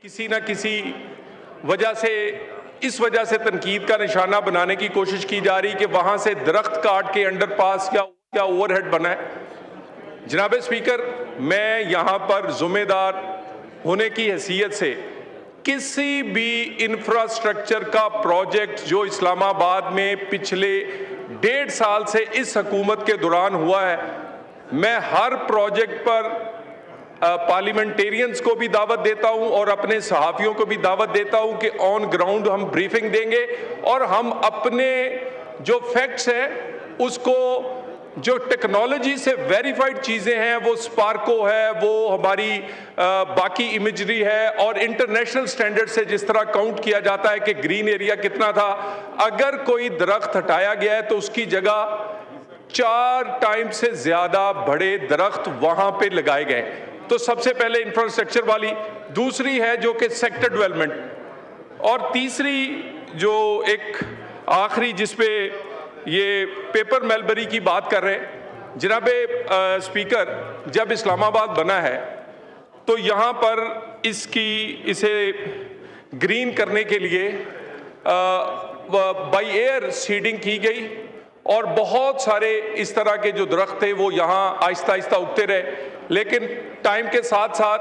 किसी न किसी वजह से इस वजह से तनकीद का निशाना बनाने की कोशिश की जा रही कि वहां से दरख्त काट के अंडरपास या ओवरहेड बना है। जनाब स्पीकर, मैं यहां पर जिम्मेदार होने की हैसियत से किसी भी इंफ्रास्ट्रक्चर का प्रोजेक्ट जो इस्लामाबाद में पिछले 1.5 साल से इस हुकूमत के दौरान हुआ है, मैं हर प्रोजेक्ट पर पार्लियामेंटेरियंस को भी दावत देता हूं और अपने सहाफ़ियों को भी दावत देता हूं कि ऑन ग्राउंड हम ब्रीफिंग देंगे और हम अपने जो फैक्ट्स हैं उसको, जो टेक्नोलॉजी से वेरीफाइड चीज़ें हैं, वो स्पार्को है, वो हमारी बाकी इमेजरी है और इंटरनेशनल स्टैंडर्ड से जिस तरह काउंट किया जाता है कि ग्रीन एरिया कितना था, अगर कोई दरख्त हटाया गया है तो उसकी जगह 4 टाइम से ज़्यादा बड़े दरख्त वहाँ पे लगाए गए। तो सबसे पहले इंफ्रास्ट्रक्चर वाली, दूसरी है जो कि सेक्टर डेवलपमेंट, और तीसरी जो एक आखिरी जिसपे ये पेपर मेलबरी की बात कर रहे हैं। जनाब स्पीकर, जब इस्लामाबाद बना है तो यहाँ पर इसे ग्रीन करने के लिए बाई एयर सीडिंग की गई और बहुत सारे इस तरह के जो दरख्त थे वो यहाँ आहिस्ता आहिस्ता उगते रहे। लेकिन टाइम के साथ साथ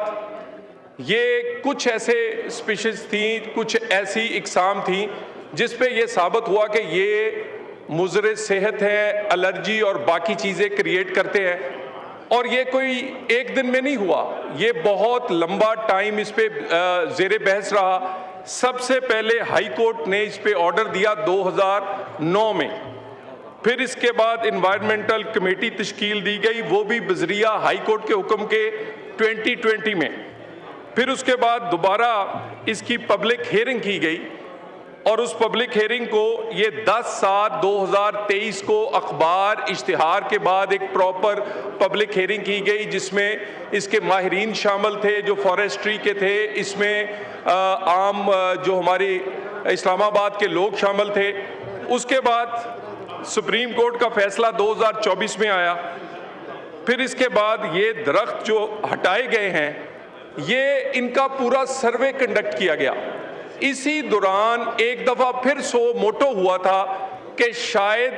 ये कुछ ऐसे स्पीशीज थी, कुछ ऐसी इकसाम थी जिस पे ये साबित हुआ कि ये मुज़र सेहत है, एलर्जी और बाकी चीज़ें क्रिएट करते हैं। और ये कोई एक दिन में नहीं हुआ, ये बहुत लंबा टाइम इस पे ज़ेरे बहस रहा। सबसे पहले हाई कोर्ट ने इस पे ऑर्डर दिया 2009 में, फिर इसके बाद इन्वायरमेंटल कमेटी तश्कील दी गई, वो भी बजरिया हाई कोर्ट के हुक्म के 2020 में। फिर उसके बाद दोबारा इसकी पब्लिक हियरिंग की गई और उस पब्लिक हियरिंग को ये 10/7/2023 को अखबार इश्तिहार के बाद एक प्रॉपर पब्लिक हियरिंग की गई जिसमें इसके माहिरीन शामिल थे जो फॉरेस्ट्री के थे, इसमें आम जो हमारे इस्लामाबाद के लोग शामिल थे। उसके बाद सुप्रीम कोर्ट का फैसला 2024 में आया। फिर इसके बाद ये दरख्त जो हटाए गए हैं, ये इनका पूरा सर्वे कंडक्ट किया गया। इसी दौरान एक दफ़ा फिर सो मोटो हुआ था कि शायद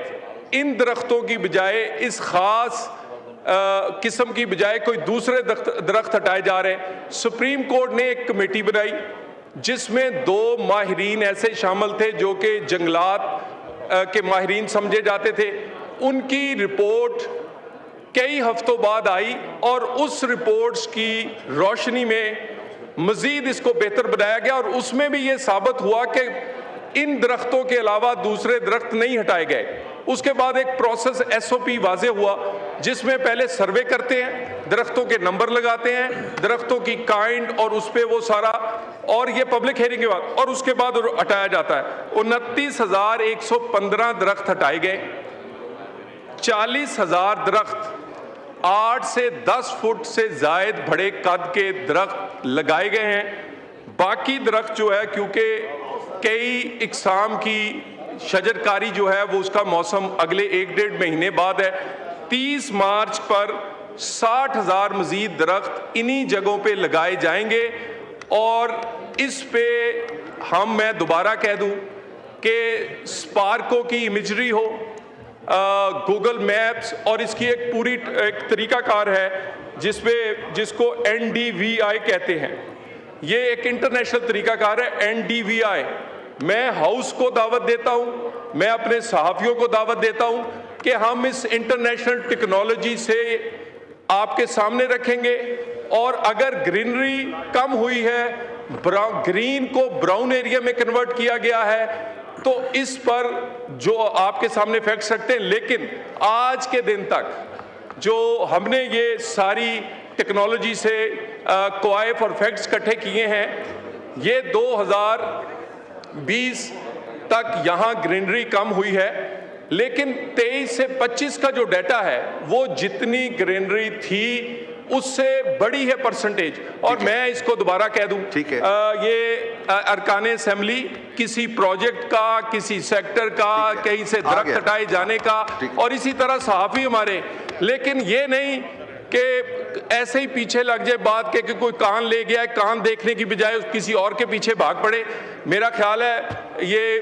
इन दरख्तों की बजाय, इस ख़ास किस्म की बजाय कोई दूसरे दरख्त हटाए जा रहे हैं। सुप्रीम कोर्ट ने एक कमेटी बनाई जिसमें 2 माहिरीन ऐसे शामिल थे जो कि जंगलात के माहिरीन समझे जाते थे। उनकी रिपोर्ट कई हफ्तों बाद आई और उस रिपोर्ट्स की रोशनी में मजीद इसको बेहतर बनाया गया और उसमें भी ये साबित हुआ कि इन दरख्तों के अलावा दूसरे दरख्त नहीं हटाए गए। उसके बाद एक प्रोसेस SOP वाजे हुआ जिसमें पहले सर्वे करते हैं, दरख्तों के नंबर लगाते हैं, दरख्तों की काइंड और उस पर वो सारा, और ये पब्लिक हियरिंग के बाद, और उसके बाद हटाया जाता है। 29,115 दरख्त हटाए गए, 40,000 दरख्त 8 से 10 फुट से जायद बड़े कद के दरख्त लगाए गए हैं। बाकी दरख्त जो है, क्योंकि कई इकसाम की शजरकारी जो है वो उसका मौसम अगले 1-1.5 महीने बाद है, 30 मार्च पर 60,000 मजीद दरख्त इन्हीं जगहों पे लगाए जाएंगे। और इस पे मैं दोबारा कह दूं कि स्पार्को की इमेजरी हो, गूगल मैप्स, और इसकी एक पूरी एक तरीकाकार है जिसको NDVI कहते हैं। ये एक इंटरनेशनल तरीकाकार है NDVI। मैं हाउस को दावत देता हूं, मैं अपने सहाफ़ियों को दावत देता हूं कि हम इस इंटरनेशनल टेक्नोलॉजी से आपके सामने रखेंगे। और अगर ग्रीनरी कम हुई है, ग्रीन को ब्राउन एरिया में कन्वर्ट किया गया है, तो इस पर जो आपके सामने फैक्ट्स रखते हैं। लेकिन आज के दिन तक जो हमने ये सारी टेक्नोलॉजी से क्वाइफ और फैक्ट्स इकट्ठे किए हैं, ये 2020 तक यहाँ ग्रीनरी कम हुई है, लेकिन 23 से 25 का जो डाटा है वो जितनी ग्रीनरी थी उससे बड़ी है परसेंटेज। और मैं इसको दोबारा कह दूं, ठीक है, ये अरकान असेंबली किसी प्रोजेक्ट का, किसी सेक्टर का, कहीं से दरख्त हटाए जाने का, और इसी तरह सहाफ़ी हमारे, लेकिन ये नहीं कि ऐसे ही पीछे लग जाए बात के कि कोई कान ले गया है, कान देखने की बजाय किसी और के पीछे भाग पड़े। मेरा ख्याल है ये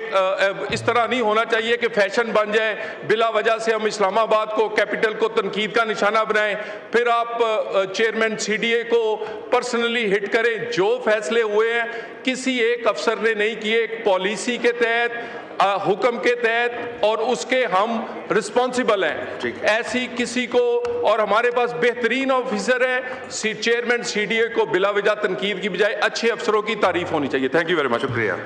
इस तरह नहीं होना चाहिए कि फैशन बन जाए, बिला वजह से हम इस्लामाबाद को, कैपिटल को तनकीद का निशाना बनाएं, फिर आप चेयरमैन सीडीए को पर्सनली हिट करें। जो फैसले हुए हैं किसी एक अफसर ने नहीं किए, एक पॉलिसी के तहत, हुक्म के तहत, और उसके हम रिस्पॉन्सिबल हैं। ऐसी किसी को, और हमारे पास बेहतरीन ऑफिसर है, चेयरमैन सीडीए को बिला वजह तनकीद की बजाय अच्छे अफसरों की तारीफ होनी चाहिए। Thank you very much. शुक्रिया।